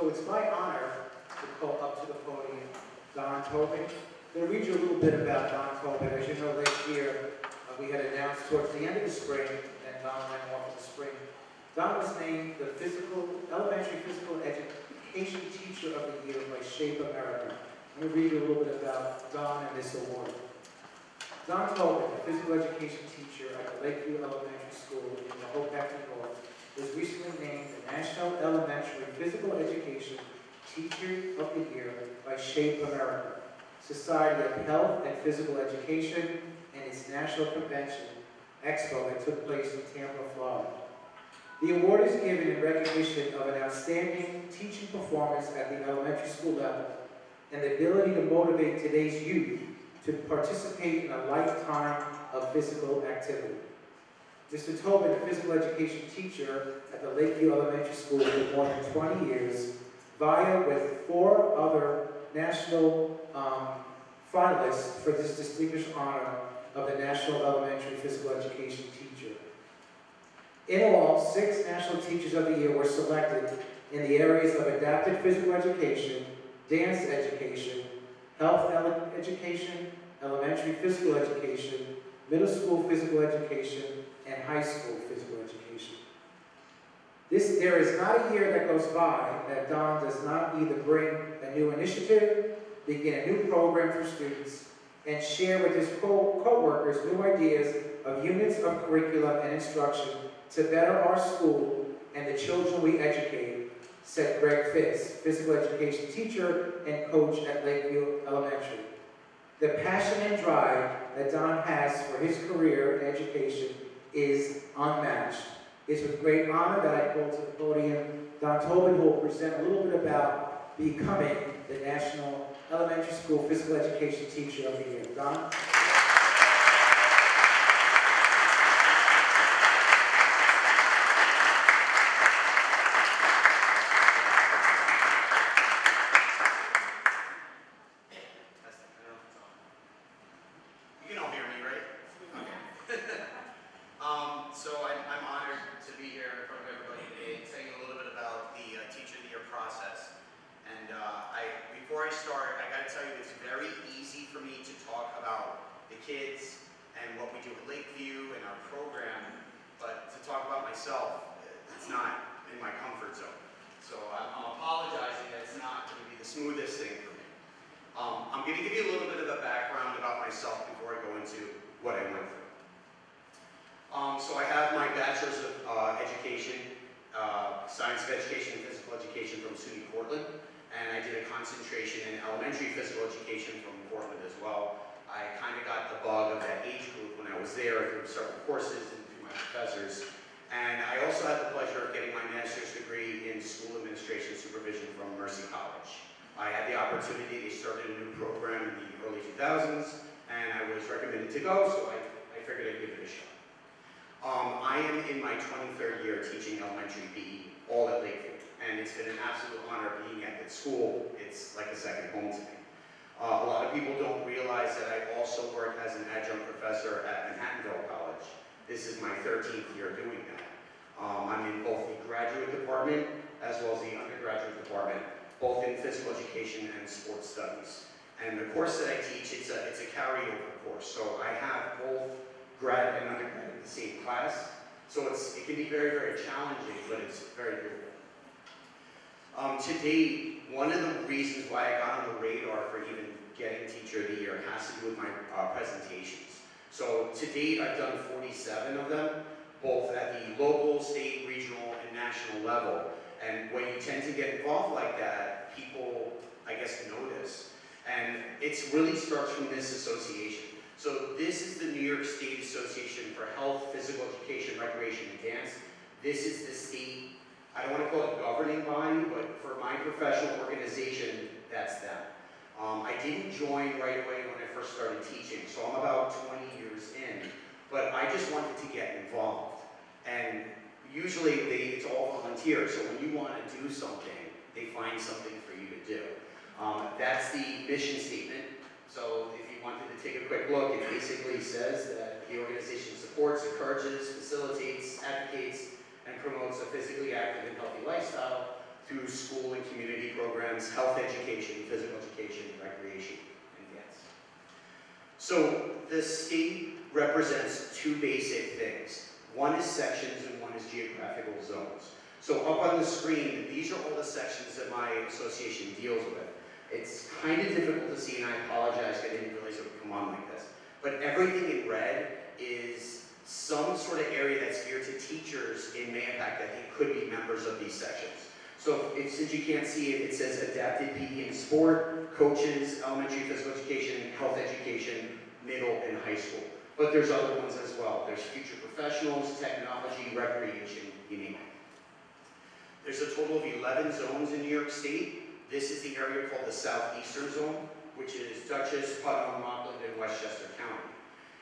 So it's my honor to call up to the podium Don Tobin. I'm going to read you a little bit about Don Tobin. As you know, last year we had announced towards the end of the spring, and Don went off in the spring. Don was named the Elementary Physical Education Teacher of the Year by Shape America. I'm going to read you a little bit about Don and this award. Don Tobin, a physical education teacher at the Lakeview Elementary School in the Hoboken North, was recently named the National Elementary Physical Education Teacher of the Year by Shape America, Society of Health and Physical Education, and its national convention, Expo, that took place in Tampa, Florida. The award is given in recognition of an outstanding teaching performance at the elementary school level and the ability to motivate today's youth to participate in a lifetime of physical activity. Mr. Tobin, a physical education teacher at the Lakeview Elementary School for more than 20 years, via with 4 other national finalists for this distinguished honor of the National Elementary Physical Education Teacher. In all, 6 National Teachers of the Year were selected in the areas of adaptive physical education, dance education, health education, elementary physical education, middle school physical education, and high school physical education. There is not a year that goes by that Don does not either bring a new initiative, begin a new program for students, and share with his co-workers new ideas of units of curriculum and instruction to better our school and the children we educate, said Greg Fitz, physical education teacher and coach at Lakeview Elementary. The passion and drive that Don has for his career in education is unmatched. It's with great honor that I call to the podium Don Tobin, who will present a little bit about becoming the National Elementary School Physical Education Teacher of the Year. Don? I am in my 23rd year teaching elementary PE, all at Lakeview, and it's been an absolute honor being at this school. It's like a second home to me. A lot of people don't realize that I also work as an adjunct professor at Manhattanville College. This is my 13th year doing that. I'm in both the graduate department as well as the undergraduate department, both in physical education and sports studies. And the course that I teach, it's a carryover course. So I have both grad and undergrad in the same class. So it can be very, very challenging, but it's very doable. To date, one of the reasons why I got on the radar for even getting Teacher of the Year has to do with my presentations. So to date, I've done 47 of them, both at the local, state, regional, and national level. And when you tend to get involved like that, people, I guess, notice. And it really starts from this association. So this is the New York State Association for Health, Physical Education, Recreation, and Dance. This is the state, I don't want to call it governing body, but for my professional organization, that's them. I didn't join right away when I first started teaching, so I'm about 20 years in, but I just wanted to get involved. And usually it's all volunteer, so when you want to do something, they find something for you to do. That's the mission statement. So if you wanted to take a quick look, it basically says that the organization supports, encourages, facilitates, advocates, and promotes a physically active and healthy lifestyle through school and community programs, health education, physical education, recreation, and dance. So the state represents two basic things. One is sections and one is geographical zones. So up on the screen, these are all the sections that my association deals with. It's kind of difficult to see, and I apologize, I didn't realize it would come on like this. But everything in red is some sort of area that's geared to teachers in Mahopac that they could be members of these sections. So since you can't see it, it says adapted PE and sport, coaches, elementary physical education, health education, middle and high school. But there's other ones as well. There's future professionals, technology, recreation, you name it. There's a total of 11 zones in New York State. This is the area called the Southeastern Zone, which is Dutchess, Putnam, Rockland, and Westchester County.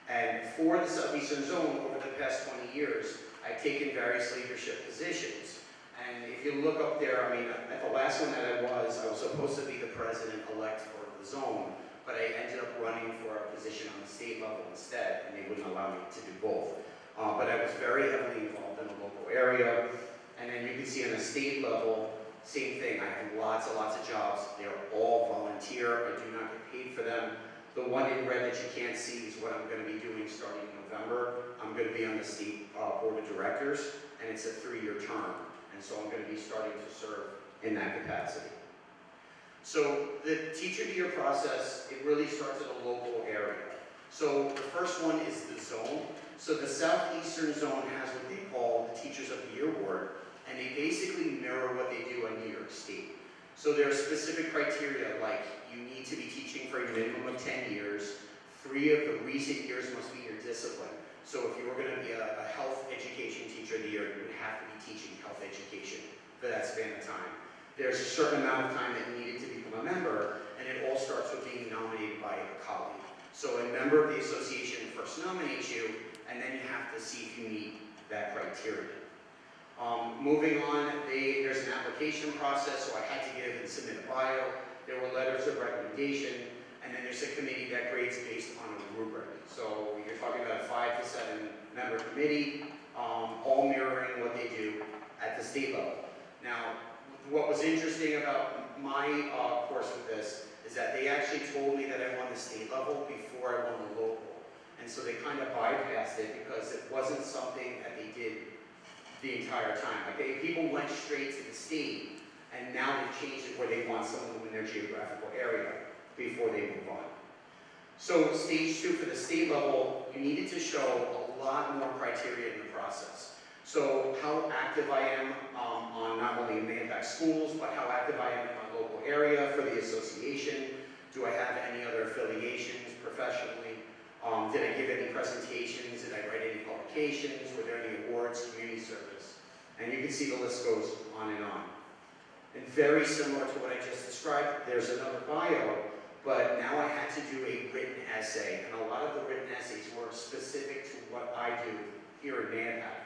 And for the Southeastern Zone, over the past 20 years, I've taken various leadership positions. And if you look up there, I mean, at the last one that I was supposed to be the president-elect for the zone, but I ended up running for a position on the state level instead, and they wouldn't allow me to do both. But I was very heavily involved in the local area. And then you can see on the state level, same thing. I have lots and lots of jobs. They're all volunteer. I do not get paid for them. The one in red that you can't see is what I'm going to be doing starting in November. I'm going to be on the state board of directors, and it's a 3-year term. And so I'm going to be starting to serve in that capacity. So the teacher of the year process, it really starts at a local area. So the first one is the zone. So the Southeastern Zone has what they call the Teachers of the Year Award, and they basically mirror what they do in New York State. So there are specific criteria like you need to be teaching for a minimum of 10 years, 3 of the recent years must be your discipline. So if you were going to be a health education teacher of the year, you would have to be teaching health education for that span of time. There's a certain amount of time that you needed to become a member, and it all starts with being nominated by a colleague. So a member of the association first nominates you, and then you have to see if you meet that criteria. Moving on, there's an application process, so I had to give and submit a bio. There were letters of recommendation, and then there's a committee that grades based on a rubric. So you're talking about a 5 to 7 member committee, all mirroring what they do at the state level. Now, what was interesting about my course with this is that they actually told me that I won the state level before I won the local. And so they kind of bypassed it because it wasn't something that they did the entire time. Like people went straight to the state, and now they've changed it where they want someone in their geographical area before they move on. So stage 2 for the state level, you needed to show a lot more criteria in the process. So how active I am on not only in Mahopac schools, but how active I am in my local area for the association. Do I have any other affiliations professionally? Did I give any presentations? Did I write any publications? Were there any awards, community service? And you can see the list goes on and on. And very similar to what I just described, there's another bio, but now I had to do a written essay. And a lot of the written essays were specific to what I do here in Mahopac.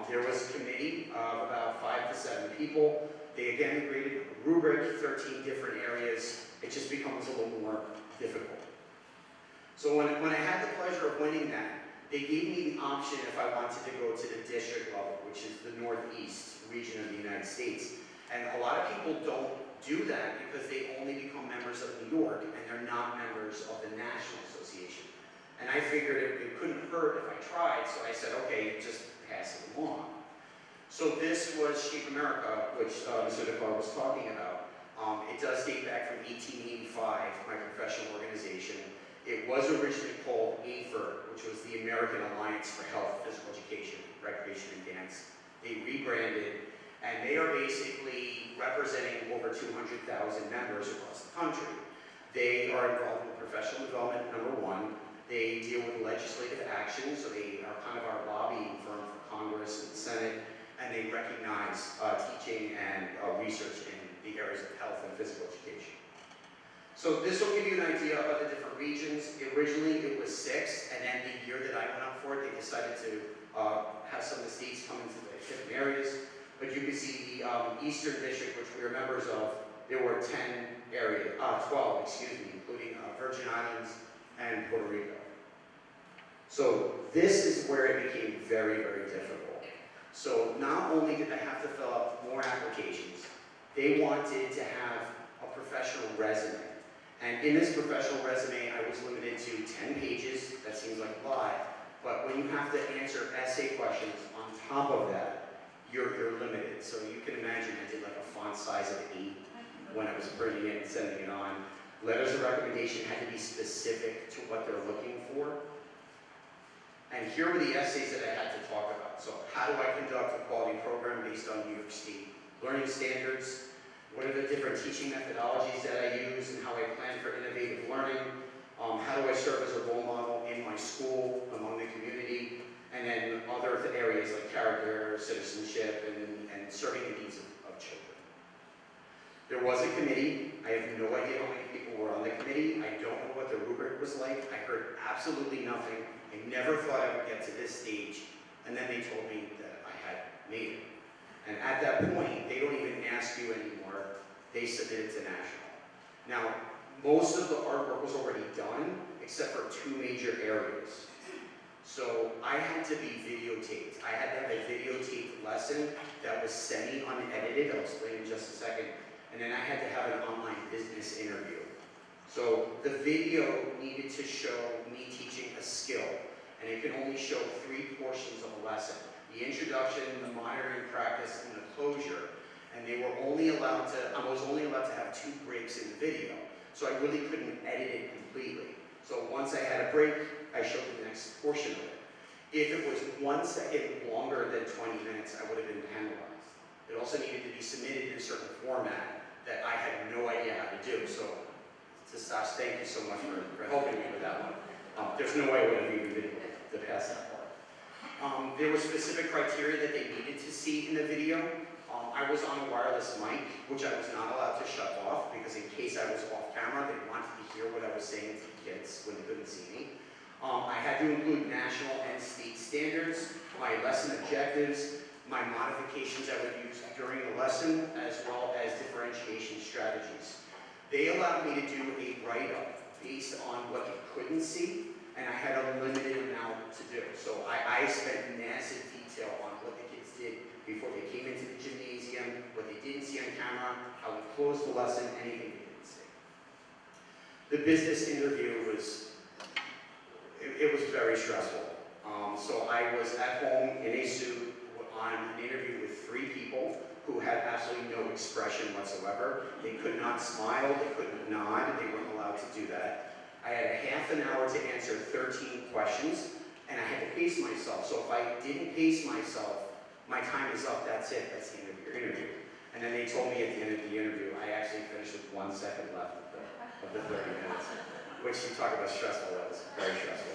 There was a committee of about 5 to 7 people. They again graded a rubric, 13 different areas. It just becomes a little more difficult. So when I had the pleasure of winning that, they gave me the option if I wanted to go to the district level, which is the Northeast region of the United States. And a lot of people don't do that because they only become members of New York and they're not members of the National Association. And I figured it couldn't hurt if I tried, so I said, okay, just pass it along. So this was Shape America, which Mr. DeFar was talking about. It does date back from 1885, my professional organization. It was originally called AFER, which was the American Alliance for Health, Physical Education, Recreation, and Dance. They rebranded, and they are basically representing over 200,000 members across the country. They are involved in professional development, number 1. They deal with legislative action, so they are kind of our lobbying firm for Congress and the Senate, and they recognize teaching and research in the areas of health and physical education. So this will give you an idea of the different regions. Originally it was 6, and then the year that I went up for it, they decided to have some of the states come into the different areas. But you can see the Eastern District, which we are members of, there were 12, including Virgin Islands and Puerto Rico. So this is where it became very, very difficult. So not only did I have to fill out more applications, They wanted to have a professional resume. And in this professional resume, I was limited to 10 pages. That seems like a lot. But when you have to answer essay questions on top of that, you're limited. So you can imagine I did like a font size of 8 when I was printing it and sending it on. Letters of recommendation had to be specific to what they're looking for. And here were the essays that I had to talk about. So how do I conduct a quality program based on New York State learning standards? What are the different teaching methodologies that I use and how I plan for innovative learning? How do I serve as a role model in my school, among the community? And then other areas like character, citizenship, and serving the needs of children. There was a committee. I have no idea how many people were on the committee. I don't know what the rubric was like. I heard absolutely nothing. I never thought I would get to this stage. And then they told me that I had made it. And at that point, they don't even ask you anymore. They submit it to national. Now, most of the hard work was already done, except for 2 major areas. So I had to be videotaped. I had to have a videotaped lesson that was semi-unedited. I'll explain in just a second. And then I had to have an online business interview. So the video needed to show me teaching a skill. And it can only show 3 portions of a lesson. The introduction, the monitoring practice, and the closure. And they were only allowed to, I was only allowed to have 2 breaks in the video. So I really couldn't edit it completely. So once I had a break, I showed the next portion of it. If it was 1 second longer than 20 minutes, I would have been penalized. It also needed to be submitted in a certain format that I had no idea how to do. So to Stas, thank you so much for helping me with that one. There's no way I would have even been able to pass that part. There were specific criteria that they needed to see in the video. I was on a wireless mic, which I was not allowed to shut off because in case I was off camera, they wanted to hear what I was saying to the kids when they couldn't see me. I had to include national and state standards, my lesson objectives, my modifications I would use during the lesson, as well as differentiation strategies. They allowed me to do a write-up based on what you couldn't see, and I had a limited amount to do. So I spent massive detail on what the kids did before they came into the gymnasium, what they didn't see on camera, how we closed the lesson, anything they didn't see. The business interview was, it was very stressful. So I was at home in a suit on an interview with 3 people who had absolutely no expression whatsoever. They could not smile, they couldn't nod, they weren't allowed to do that. I had a half an hour to answer 13 questions, and I had to pace myself. So if I didn't pace myself, my time is up, that's it, that's the end of your interview. And then they told me at the end of the interview, I actually finished with 1 second left of the 30 minutes, which you talk about stressful, that was very stressful.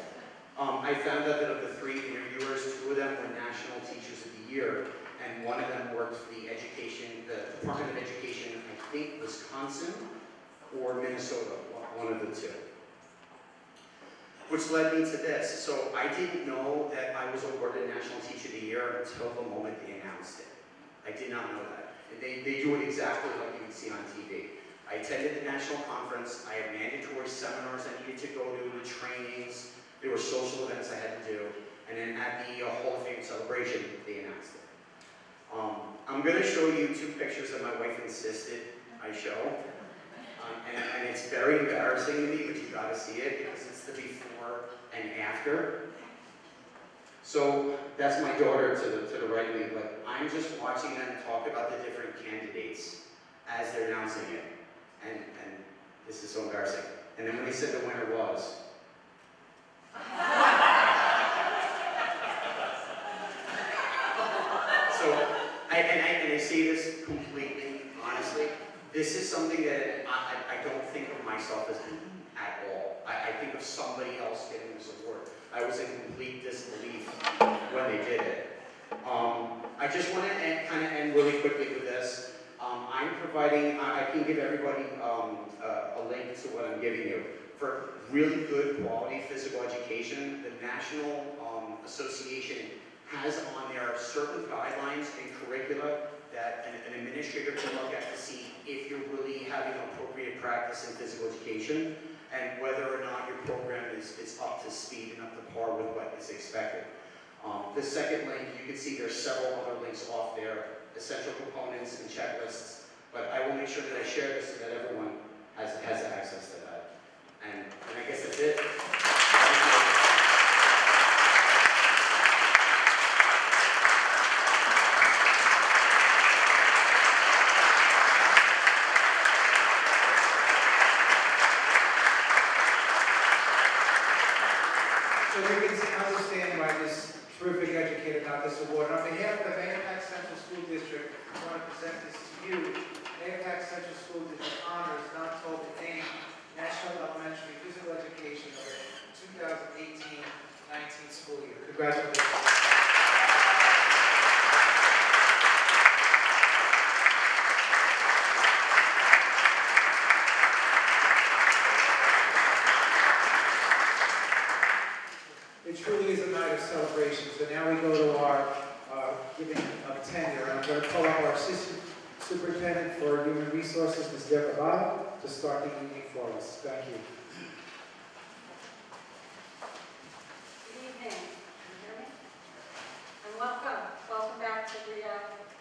I found out that of the 3 interviewers, 2 of them were National Teachers of the Year, and 1 of them worked for the Department of Education, I think Wisconsin or Minnesota, one of the 2. Which led me to this. So I didn't know that I was awarded National Teacher of the Year until the moment they announced it. I did not know that. And they do it exactly like you would see on TV. I attended the national conference. I had mandatory seminars I needed to go to, the trainings. There were social events I had to do. And then at the Hall of Fame celebration, they announced it. I'm going to show you 2 pictures that my wife insisted I show. And it's very embarrassing to me, but you've got to see it because it's the before and after. So that's my daughter to the right of me, but I'm just watching them talk about the different candidates as they're announcing it. And this is so embarrassing. And then when they said the winner was. So, I say this completely honestly. This is something that I don't think of myself as at all. I think of somebody else getting this award. I was in complete disbelief when they did it. I just want to kind of end really quickly with this. I'm providing, I can give everybody a link to what I'm giving you. For really good quality physical education, the National Association has on there certain guidelines and curricula that an administrator can look at to see if you're really having appropriate practice in physical education and whether or not your program is up to speed and up to par with what is expected. The second link, you can see there's several other links off there, essential components and checklists But I will make sure that I share this so that everyone has access to that. And I guess that's it. So you can understand why this terrific educator got this award. On behalf of the Mahopac Central School District, I want to present this to you. Mahopac Central School District honors Don Tobin AIM National Elementary Physical Education for the 2018-19 school year. Congratulations. It truly is a night of celebration. So now we go to our giving of tenure. And I'm going to call up our Assistant Superintendent for Human Resources, Ms. Deborah Bob, to start the evening for us. Thank you. Good evening. Can you hear me? And welcome. Welcome back to the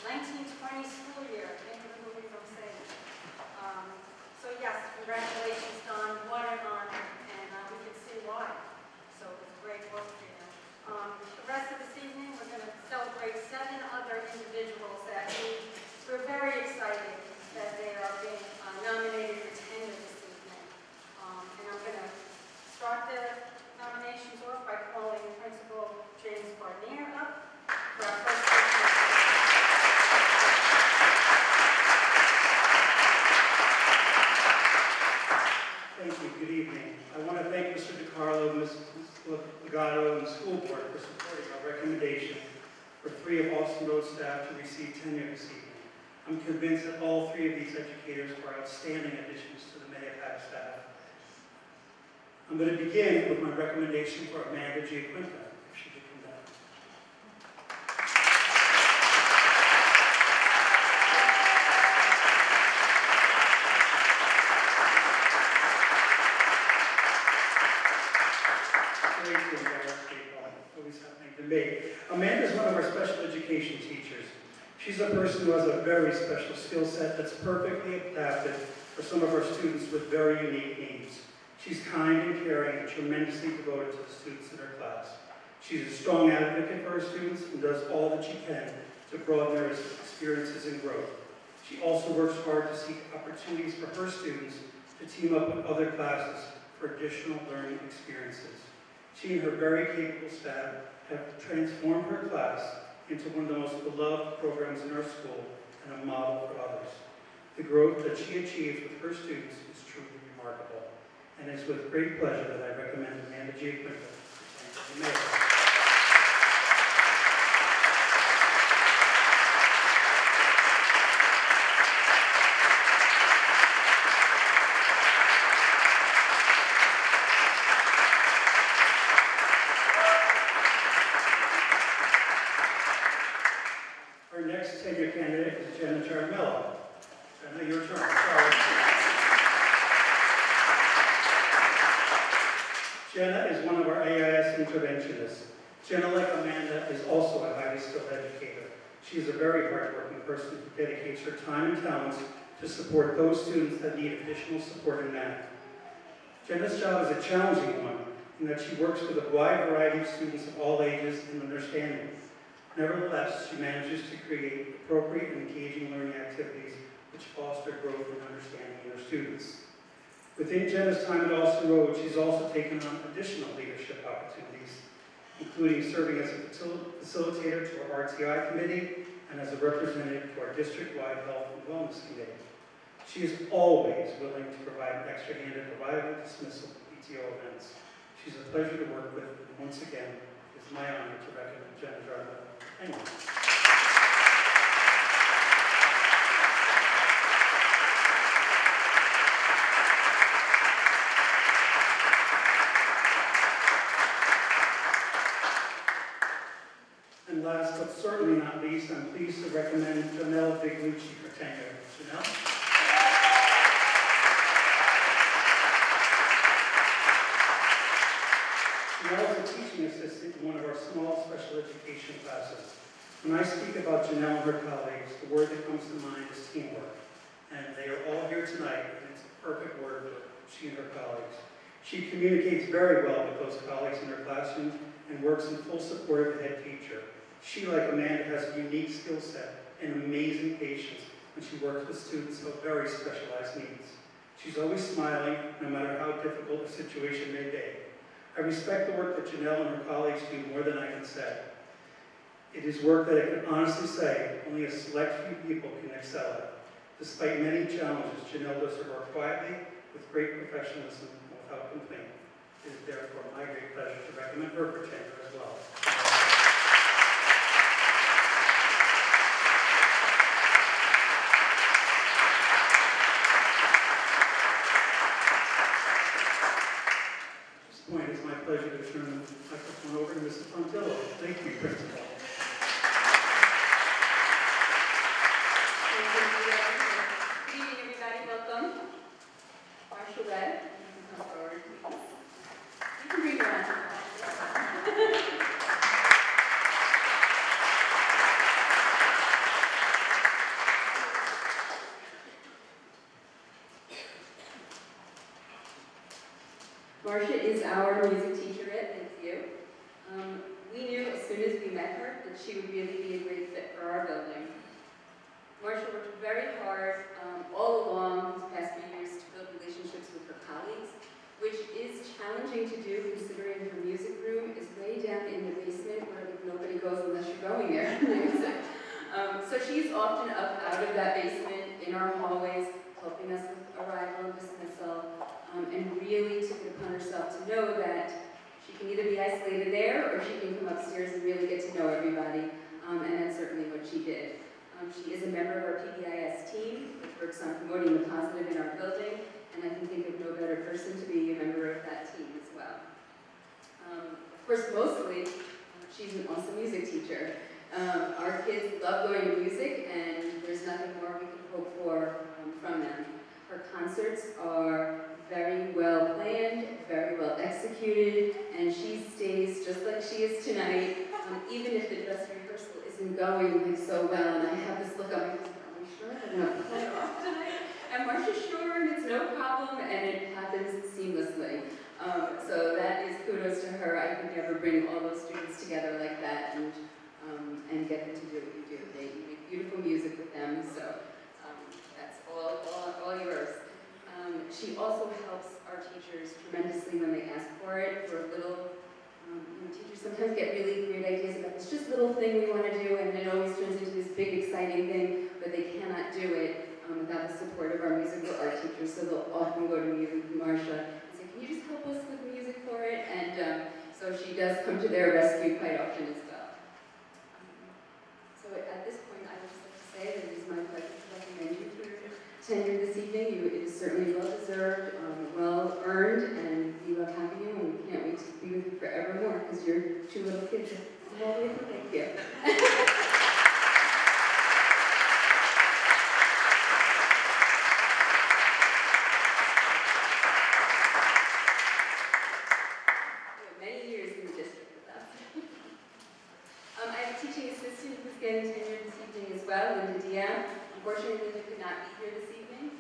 1920 school year. Thank you for moving from saying. So yes, congratulations, Don. What an honor. And we can see why. So it's great work for you. The rest of this evening, we're going to celebrate 7 other individuals that we're very excited that they are being nominated for tenure this evening. And I'm going to start the nominations off by calling Principal James Barnier up for our first person. Thank you. Good evening. I want to thank Mr. DiCarlo, Ms. Legato, and the school board for supporting our recommendation for 3 of Austin Road staff to receive tenure this evening. I'm convinced that all 3 of these educators are outstanding additions to the Mahopac staff. I'm going to begin with my recommendation for Amanda Giaquinta, if she could come down. Amanda is one of our special education teachers. She's a person who has a very special skill set that's perfectly adapted for some of our students with very unique needs. She's kind and caring and tremendously devoted to the students in her class. She's a strong advocate for her students and does all that she can to broaden their experiences and growth. She also works hard to seek opportunities for her students to team up with other classes for additional learning experiences. She and her very capable staff have transformed her class into one of the most beloved programs in our school and a model for others. The growth that she achieves with her students is truly remarkable, and it's with great pleasure that I recommend Amanda Giaquinta to the mayor. Our next tenure candidate is Jenna Jarmello. Jenna, your turn. Sorry. Jenna is one of our AIS interventionists. Jenna, like Amanda, is also a highly skilled educator. She is a very hardworking person who dedicates her time and talents to support those students that need additional support in math. Jenna's job is a challenging one in that she works with a wide variety of students of all ages and understanding. Nevertheless, she manages to create appropriate and engaging learning activities which foster growth and understanding in her students. Within Jenna's time at Austin Road, she's also taken on additional leadership opportunities, including serving as a facilitator to our RTI committee and as a representative to our district-wide health and wellness committee. She is always willing to provide an extra hand at revival, dismissal, and PTO events. She's a pleasure to work with, and once again, it's my honor to recommend Jenna Jarmello. Thank you. And last but certainly not least, I'm pleased to recommend Janelle Biglucci for tenure. Janelle? Janelle is a teaching assistant in one of our small special education classes. When I speak about Janelle and her colleagues, the word that comes to mind is teamwork. and they are all here tonight, and it's a perfect word for she and her colleagues. She communicates very well with those colleagues in her classroom and works in full support of the head teacher. She, like Amanda, has a unique skill set and amazing patience when she works with students of very specialized needs. She's always smiling, no matter how difficult the situation may be. I respect the work that Janelle and her colleagues do more than I can say. It is work that I can honestly say only a select few people can excel at. Despite many challenges, Janelle does her work quietly, with great professionalism, and without complaint. It is therefore my great pleasure to recommend her for tenure as well. At this point, it's my pleasure to turn the microphone over to Mrs. Pontillo. Thank you, Principal. Good evening, everybody. Welcome. Marcia Webb, you can come forward, please. You can bring your own. Marcia is our music teacher at Lakeview. We knew as soon as we met her that she would really be a great fit for our building. Marcia worked very hard all along these past few years to build relationships with her colleagues, which is challenging to do considering her music room is way down in the basement where nobody goes unless you're going there. So she's often up out of that basement in our hallways, helping us with arrival and dismissal, and really took it upon herself to know that she can either be isolated there or she can come upstairs and really get to know everybody, and that's certainly what she did. She is a member of our PBIS team, which works on promoting the positive in our building, and I can think of no better person to be a member of that team as well. Of course, mostly, she's an awesome music teacher. Our kids love going to music, and there's nothing more we can hope for from them. Her concerts are very well planned, very well executed, and she stays just like she is tonight, even if the dress rehearsal isn't going like so well. And I have this look on my face, are we sure I'm not pull it off tonight? And Marcia's sure, and it's no problem, and it happens seamlessly. So that is kudos to her. I could never bring all those students together like that and get them to do what you do. You make beautiful music with them, so that's all yours. She also helps our teachers tremendously when they ask for it, for a little, teachers sometimes get really great ideas about this just little thing we want to do, and it always turns into this big exciting thing, but they cannot do it without the support of our musical art teachers, so they'll often go to me with Marcia and say, can you just help us with music for it? And so she does come to their rescue quite often as well. So at this point, I would just like to say that it is my pleasure to recommend you for your tenure this evening. It is certainly well-deserved, well-earned, and we love having you, and we can't wait to be with you forevermore, because you're two little kids all the way from Lakeview. Many years in the district with us. I have a teaching assistant who's getting tenured this evening as well, Linda Diaz. Unfortunately, Linda could not be here this evening.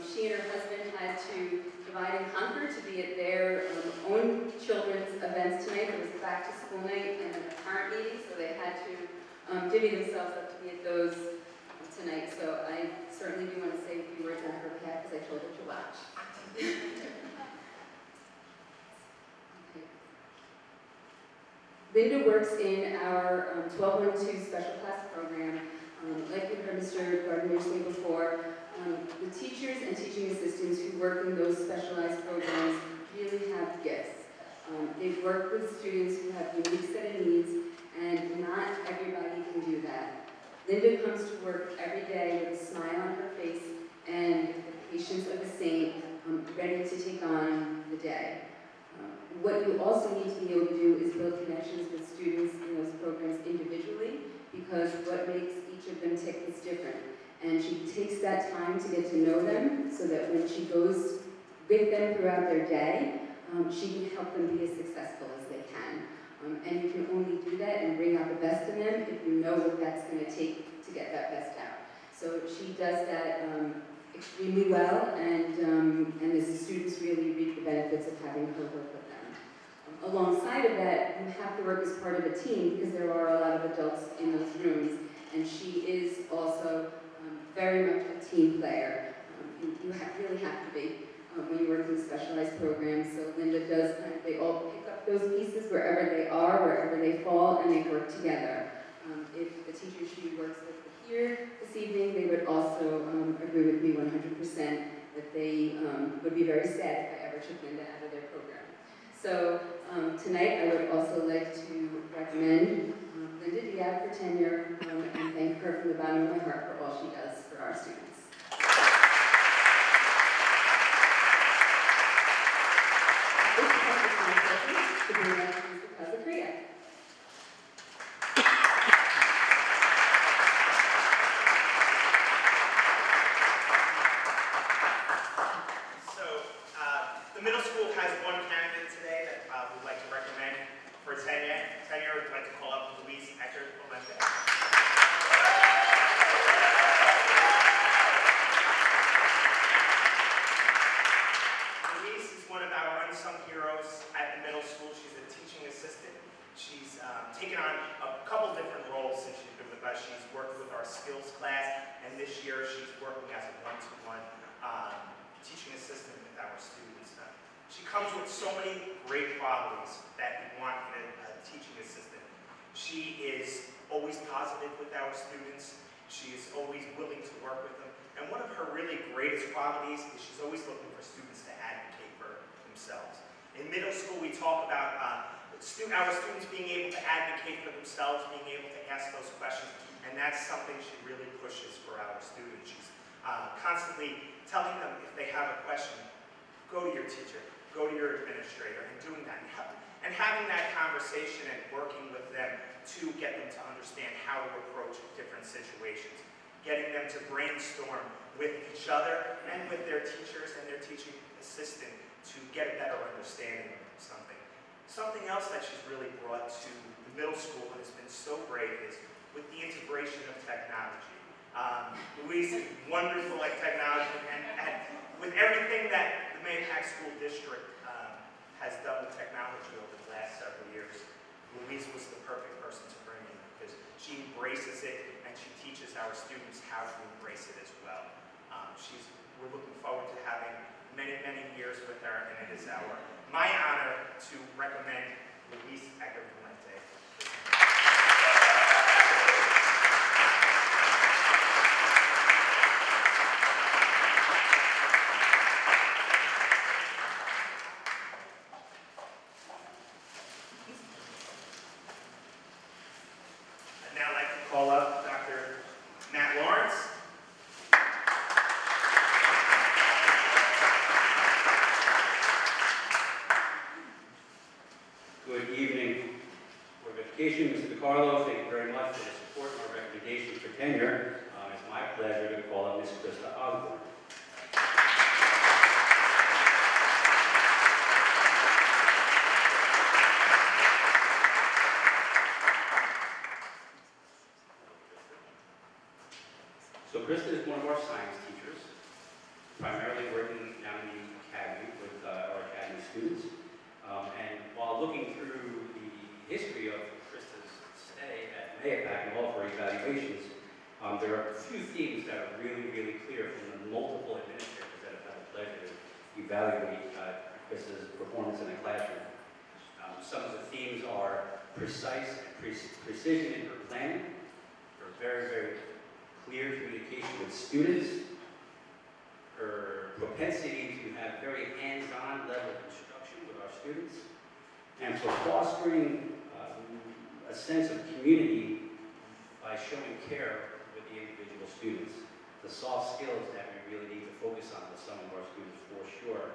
She and her husband had to divide and conquer to be at their own children's events tonight. It was a back-to-school night and a parent meeting, so they had to divvy themselves up to be at those tonight. So I certainly do want to say a few words on her behalf because I told her to watch. Linda works in our 1212 special class program. Like you heard Mr. Gardner say before, the teachers and teaching assistants who work in those specialized programs really have gifts. They've worked with students who have a unique set of needs, and not everybody can do that. Linda comes to work every day with a smile on her face and the patience of a saint, ready to take on the day. What you also need to be able to do is build connections with students in those programs individually, because what makes each of them tick is different. And she takes that time to get to know them so that when she goes with them throughout their day, she can help them be as successful as they can. And you can only do that and bring out the best in them if you know what that's going to take to get that best out. So she does that extremely well, and the students really reap the benefits of having her work with them. Alongside of that, you have to work as part of a team because there are a lot of adults in those rooms, and she is also very much a team player. You really have to be when you work in specialized programs. So Linda does they all pick up those pieces wherever they are, wherever they fall, and they work together. If the teacher she works with were here this evening, they would also agree with me 100% that they would be very sad if I ever took Linda out of their program. So tonight I would also like to recommend Linda Diab for tenure and thank her from the bottom of my heart for all she does for our students. This is my pleasure to bring up Mr. Kazakria. The middle school has one candidate today that we'd like to recommend for tenure. I'd like to call up Luis Eckert Valente. Luis is one of our unsung heroes at the middle school. She's a teaching assistant. She's taken on a couple different roles since she's been with us. She's worked with our skills class, and this year she's working as a one-to-one teaching assistant with our students. She comes with so many great qualities that we want in a teaching assistant. She is always positive with our students. She is always willing to work with them. And one of her really greatest qualities is she's always looking for students to advocate for themselves. In middle school, we talk about our students being able to advocate for themselves, being able to ask those questions, and that's something she really pushes for our students. She's constantly telling them if they have a question, go to your teacher, go to your administrator, and doing that. And having that conversation and working with them to get them to understand how to approach different situations. Getting them to brainstorm with each other and with their teachers and their teaching assistant to get a better understanding of something. Something else that she's really brought to the middle school and has been so great is with the integration of technology. Louise is wonderful at technology, and with everything that the Mahopac School District has done with technology over the last several years, Louise was the perfect person to bring in because she embraces it and she teaches our students how to embrace it as well. We're looking forward to having many, many years with her, and it is my honor to recommend Luis Eckert Valente. I'd now like to call up Dr. Matt Lawrence. Good evening. Board of Education, Mr. DiCarlo, thank you very much for the support and our recommendations for tenure. It's my pleasure to call up Ms. Krista Osborne. So Krista is one of our science teachers, primarily working down in the academy with our academy students. And while looking through the history of Krista's stay at Mahopac and all of her evaluations, there are a few themes that are really, really clear from the multiple administrators that have had the pleasure to evaluate Krista's performance in the classroom. Some of the themes are precise and precision in her planning, her very, very clear communication with students, her propensity to have very hands-on level instruction with our students, and for fostering a sense of community by showing care with the individual students. The soft skills that we really need to focus on with some of our students for sure.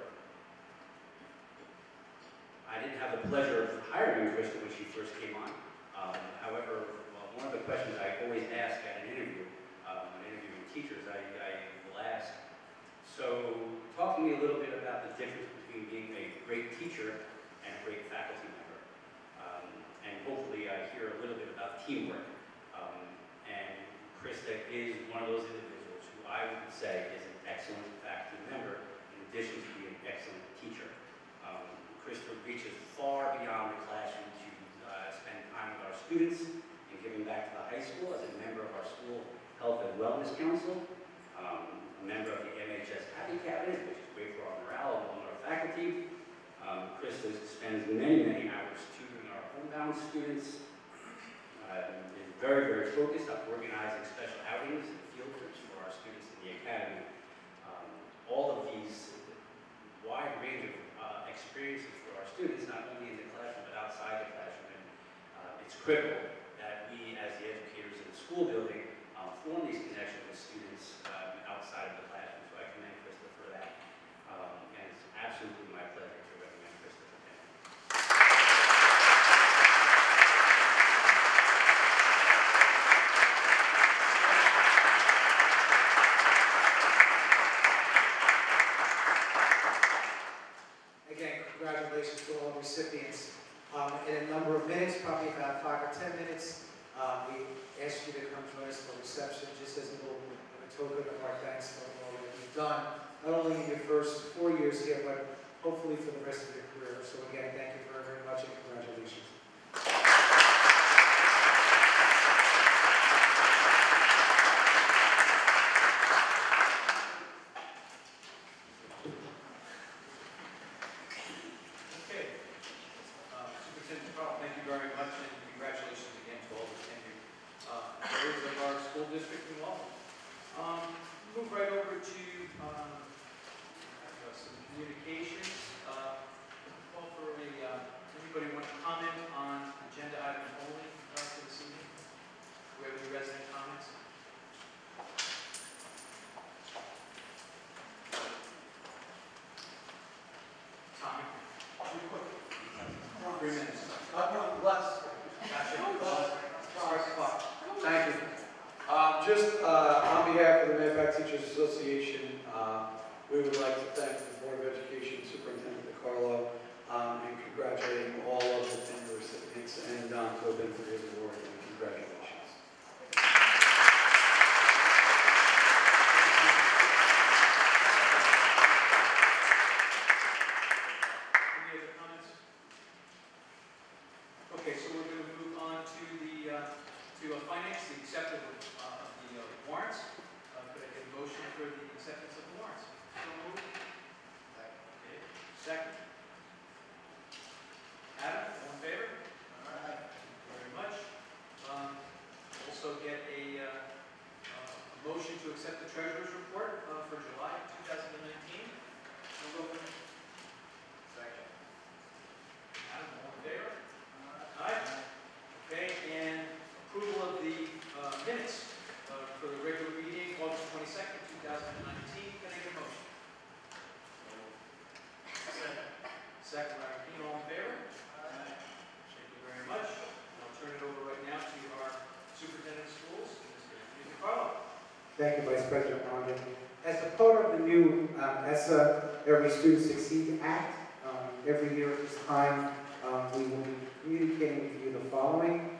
I didn't have the pleasure of hiring Krista when she first came on. However, one of the questions I always ask at an interview, when interviewing teachers, I will ask, so talk to me a little bit about the difference between being a great teacher and a great faculty member. And hopefully I hear a little bit about teamwork. And Krista is one of those individuals who I would say is an excellent faculty member, in addition to being an excellent teacher. Krista reaches far beyond the classroom to spend time with our students and giving back to the high school as a member of our school Health and Wellness Council, a member of the MHS Happy Cabinet, which is great for our morale among our faculty. Krista spends many, many hours tutoring our homebound students, is very, very focused on organizing special outings and field trips for our students in the academy. All of these wide range of experiences for our students, not only in the classroom but outside the classroom. And it's critical that we, as the educators in the school building, form these connections with students outside of the classroom. So I commend Krista for that. And it's absolutely my pleasure to recommend Krista for tenure. Again, congratulations to all recipients. In a number of minutes, probably about 5 or 10 minutes, we ask you to come join us for reception, just as a little of a token of our thanks for all that you've done, not only in your first 4 years here, but hopefully for the rest of your career. So again, thank you very, very much and congratulations. Okay. Superintendent Carl, thank you very much, and congratulations again to all the tenured members of our school district and welcome. Move right over to some communications. Call for anybody want to comment on agenda item only for this evening? Do we have any resident comments? Tommy? 3 minutes. Less. Thank you. Just on behalf of the Medpac Teachers Association, we would like to thank the Board of Education Superintendent DeCarlo and congratulating all of the tenure recipients and Don Tobin for his award, and congratulations. Any other comments? Okay, so we're going to move on to finance, the acceptance of the warrants. Could I get a motion for the acceptance of the warrants? So moved. Okay. Second. Adam, all in favor? Thank you very much. Also get a motion to accept the treasurer's report for July 2019. So moved. Second. Adam, all in favor? Aye. Okay, and approval of the minutes for the regular meeting, August 22nd, 2019. Can I get a motion? Second by Rapine, all in favor? Thank you very much. And I'll turn it over right now to our superintendent of schools, Mr. DeCarlo. Thank you, Vice President Rondon. As a part of the new ESSA Every Student Succeeds Act, every year at this time, we will be communicating with you the following.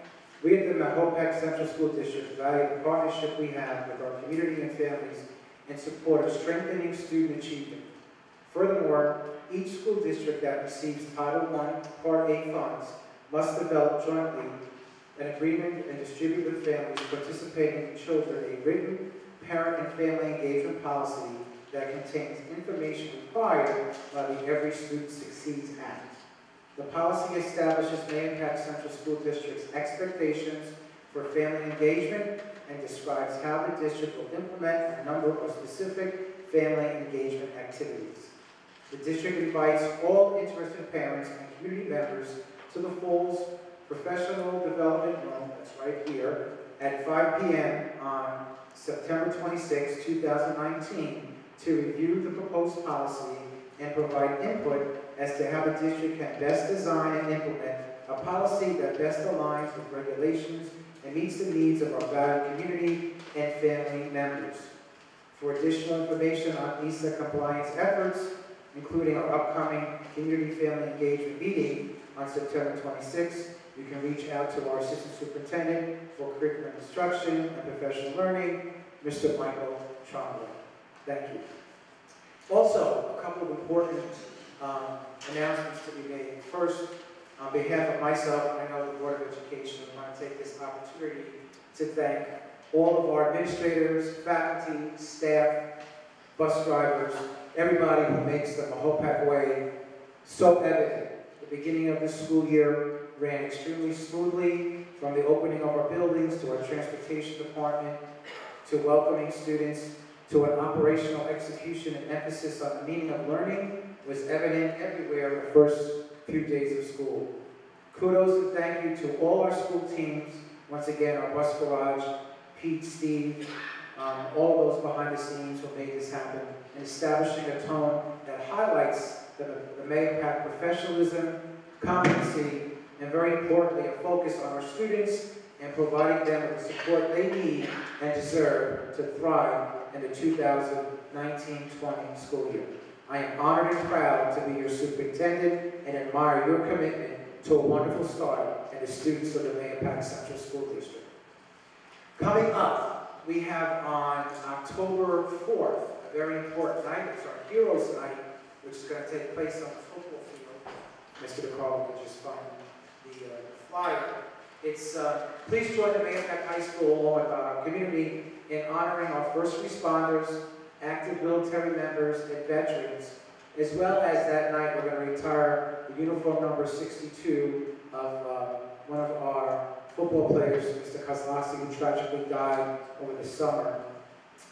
We at the Mahopac Central School District value the partnership we have with our community and families in support of strengthening student achievement. Furthermore, each school district that receives Title I Part A funds must develop jointly an agreement and distribute with families participating in children a written parent and family engagement policy that contains information required by the Every Student Succeeds Act. The policy establishes Mahopac Central School District's expectations for family engagement and describes how the district will implement a number of specific family engagement activities. The district invites all interested parents and community members to the Falls Professional Development Room, that's right here, at 5 p.m. on September 26, 2019, to review the proposed policy and provide input as to how the district can best design and implement a policy that best aligns with regulations and meets the needs of our valued community and family members. For additional information on NISA compliance efforts, including our upcoming Community Family Engagement meeting on September 26th, you can reach out to our Assistant Superintendent for Curriculum Instruction and Professional Learning, Mr. Michael Chongway. Thank you. Also, a couple of important announcements to be made. First, on behalf of myself, and I know the Board of Education, I want to take this opportunity to thank all of our administrators, faculty, staff, bus drivers, everybody who makes the Mahopac Way so evident. The beginning of the school year ran extremely smoothly, from the opening of our buildings to our transportation department, to welcoming students, to an operational execution and emphasis on the meaning of learning was evident everywhere the first few days of school. Kudos and thank you to all our school teams, once again, our bus garage, Pete, Steve, all of those behind the scenes who made this happen, and establishing a tone that highlights the Mahopac professionalism, competency, and very importantly, a focus on our students and providing them with the support they need and deserve to thrive in the 2019-20 school year. I am honored and proud to be your superintendent and admire your commitment to a wonderful start in the students of the Mahopac Central School District. Coming up, we have on October 4th, a very important night. It's our Heroes Night, which is going to take place on the football field. Mr. DeCarlo will just find the flyer. It's, please join the Mahopac High School along with our community in honoring our first responders, active military members, and veterans, as well as that night we're going to retire the uniform number 62 of one of our football players, Mr. Kozlowski, who tragically died over the summer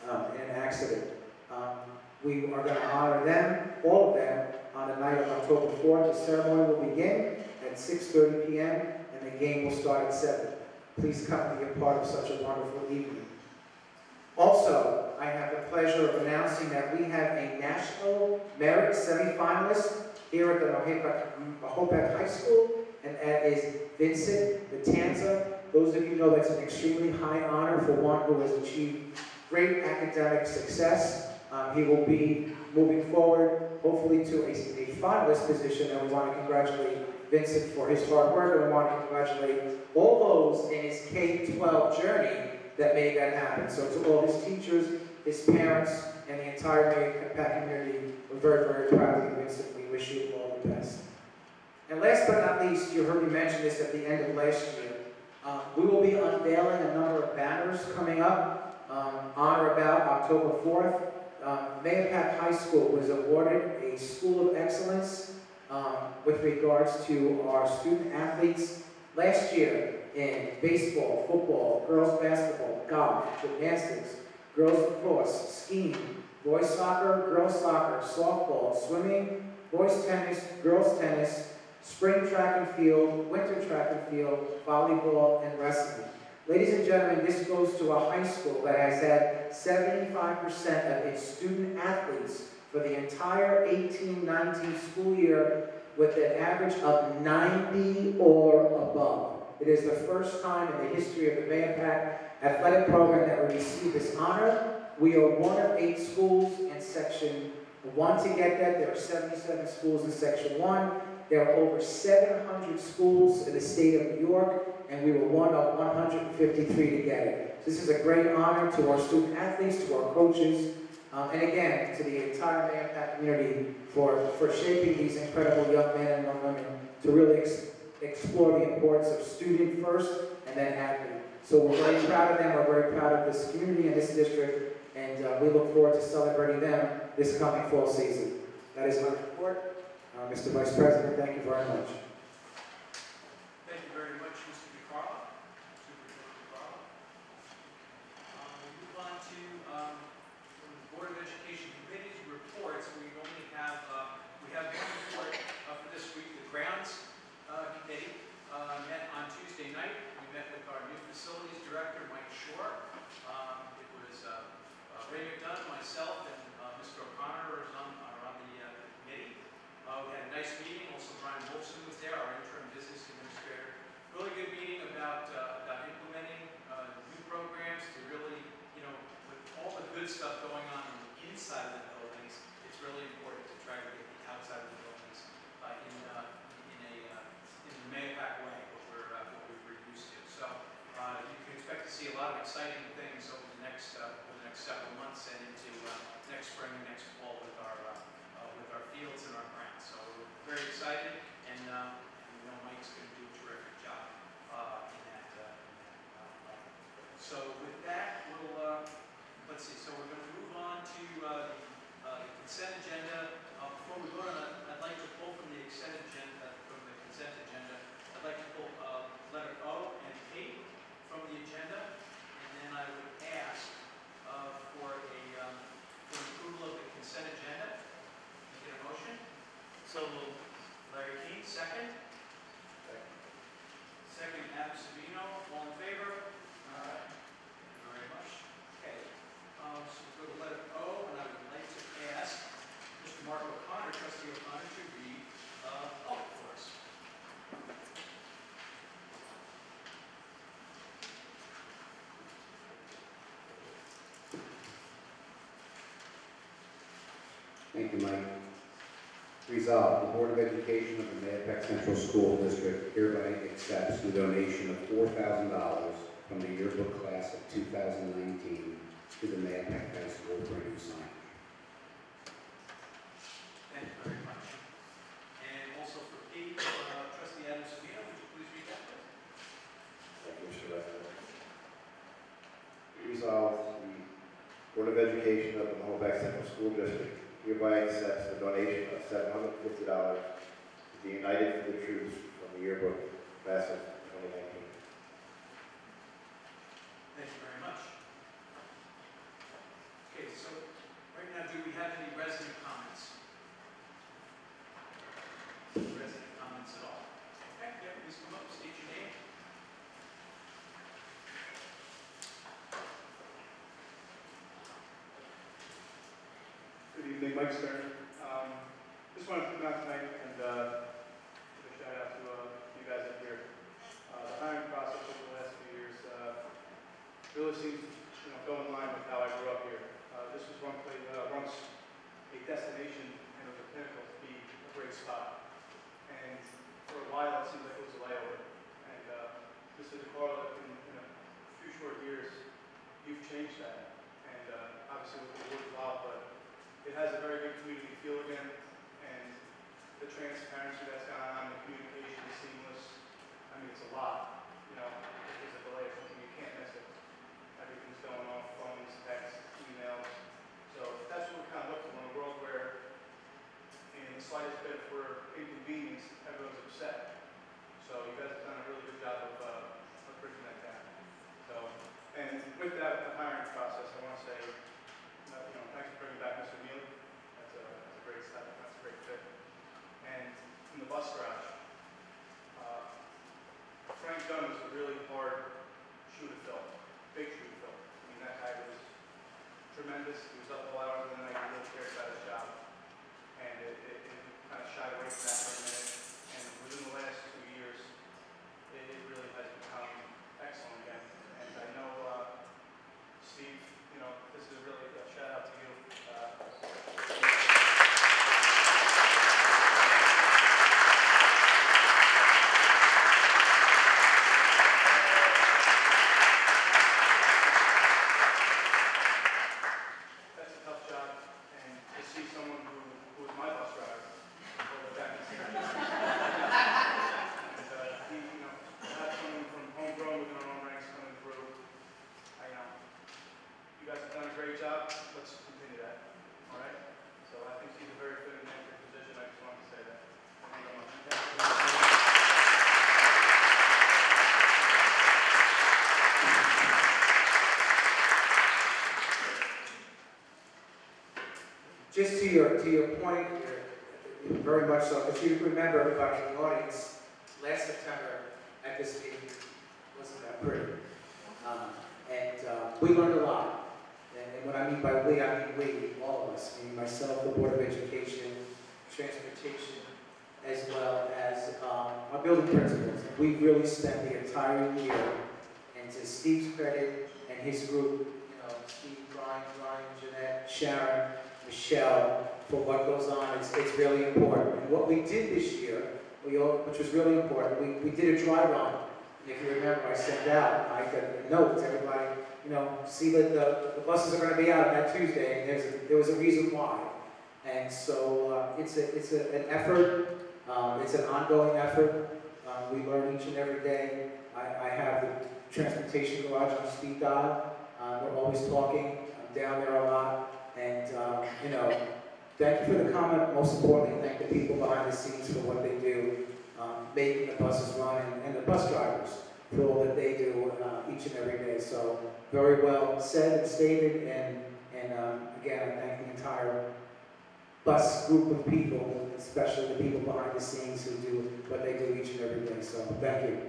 in an accident. We are going to honor them, all of them, on the night of October 4th. The ceremony will begin at 6:30 p.m. and the game will start at 7. Please come and be a part of such a wonderful evening. Also, I have the pleasure of announcing that we have a national merit semifinalist here at the Mahopac High School, and that is Vincent Vitanza. Those of you know that's an extremely high honor for one who has achieved great academic success. He will be moving forward, hopefully to a finalist position, and we want to congratulate Vincent for his hard work, and we want to congratulate all those in his K-12 journey that made that happen. So to all his teachers, his parents, and the entire Mahopac community, we're very, very proud of you, Vincent. We wish you all the best. And last but not least, you heard me mention this at the end of last year. We will be unveiling a number of banners coming up on or about October 4th. Mahopac High School was awarded a School of Excellence with regards to our student athletes last year in baseball, football, girls basketball, golf, gymnastics, girls lacrosse, skiing, boys soccer, girls soccer, softball, swimming, boys tennis, girls tennis, spring track and field, winter track and field, volleyball, and wrestling. Ladies and gentlemen, this goes to a high school that has had 75% of its student athletes for the entire 18-19 school year with an average of 90 or above. It is the first time in the history of the Mahopac athletic program that we received this honor. We are one of 8 schools in Section 1 to get that. There are 77 schools in Section 1. There are over 700 schools in the state of New York, and we were one of 153 to get it. This is a great honor to our student athletes, to our coaches, and again, to the entire Mahopac community for shaping these incredible young men and young women to really explore the importance of student first and then athlete. So we're very proud of them, we're very proud of this community and this district, and we look forward to celebrating them this coming fall season. That is my report. Mr. Vice President, thank you very much. Thank you very much, Mr. DeCarlo. Superintendent DeCarlo. We move on to the Board of Education Committee's reports. We only have one report for this week. The Grounds Committee met on Tuesday night. We met with our new Facilities Director, Mike Shore. It was Ray McDonough, myself, and Mr. O'Connor are on the committee. We had a nice meeting. Also, Brian Wolfson was there, our interim business administrator. Really good meeting about implementing new programs to really, with all the good stuff going on inside of the buildings, it's really important to try to get the outside of the buildings in the Mahopac way, what we were used to. So you can expect to see a lot of exciting things over the next several months and into next So moved. Larry Keane, second. Second, Adam Savino, all in favor? Thank you very much. Okay, so we'll go to letter O, and I would like to ask Mr. Mark O'Connor, trustee O'Connor, to read O for us. Thank you, Mike. Resolved, the Board of Education of the Mahopac Central School District hereby accepts the donation of $4,000 from the yearbook class of 2019 to the Mahopac High School for a new sign. Thank you very much. And also for P, trustee Adam Savino, would you please read that, please? Thank you, Mr. President. Resolved, the Board of Education of the Mahopac Central School District hereby accepts the donation of $750 to the United for the Troops from the yearbook class of 2019. Thank you very much. Okay, so right now, do we have any resident comments? Resident comments at all? Okay, yeah, please come up, state your name. Good evening, Mike Stern. Just wanted to come out tonight and give a shout out to you guys up here. The hiring process over the last few years really seems to go in line with how I grew up here. This was once a destination and it was a pinnacle to be a great spot. And for a while it seemed like it was a layover. And Mr. DeCarlo, in a few short years, you've changed that. And obviously with the board involved, but it has a very good community feel again, and the transparency that's gone on, the communication is seamless. I mean, it's a lot. You know, if there's a delay or something, you can't miss it. Everything's going off, phones, texts, emails. So that's what we kind of look for in a world where, in the slightest bit for inconvenience, everyone's upset. So you guys have done a really good job of bridging that gap. So, and with that, the hiring process, I want to say, thanks for bringing back Mr. Neal. That's a great step. That's a great fit. And in the bus garage, Frank Dunn was a really hard shoe to fill, big shoe to fill. I mean, that guy was tremendous. He was up all hours of the night. He really cared about his job. And it kind of shied away from that for a minute. And within the last 2 years, it really has become excellent again. And I know, Steve, this is really a shout out to you. That's a tough job, and to see someone who was my bus driver over back in the and he, have someone from homegrown within our own ranks coming through. You guys have done a great job. Let's continue that. All right? So I think he's a very fitting man for the position. I just wanted to say that. Thank you very much. Just to your point, very much so, because you remember everybody in the audience, last September at this meeting wasn't that pretty. We learned a lot. And what I mean by we, I mean we, all of us, meaning myself, the Board of Education, Transportation, as well as our building principals. We really spent the entire year, and to Steve's credit and his group, Steve, Brian, Jeanette, Sharon, Michelle, for what goes on, it's really important. And what we did this year, which was really important, we did a dry run. And if you remember, I sent out a note to everybody, see that the buses are going to be out on that Tuesday, and there was a reason why. And so it's an effort, it's an ongoing effort. We learn each and every day. I have the transportation garage on speed dial. We're always talking. I'm down there a lot. And, thank you for the comment. Most importantly, thank the people behind the scenes for what they do, making the buses run, and the bus drivers for all that they do each and every day. So very well said and stated, and again, I thank the entire bus group of people, especially the people behind the scenes who do what they do each and every day. So thank you.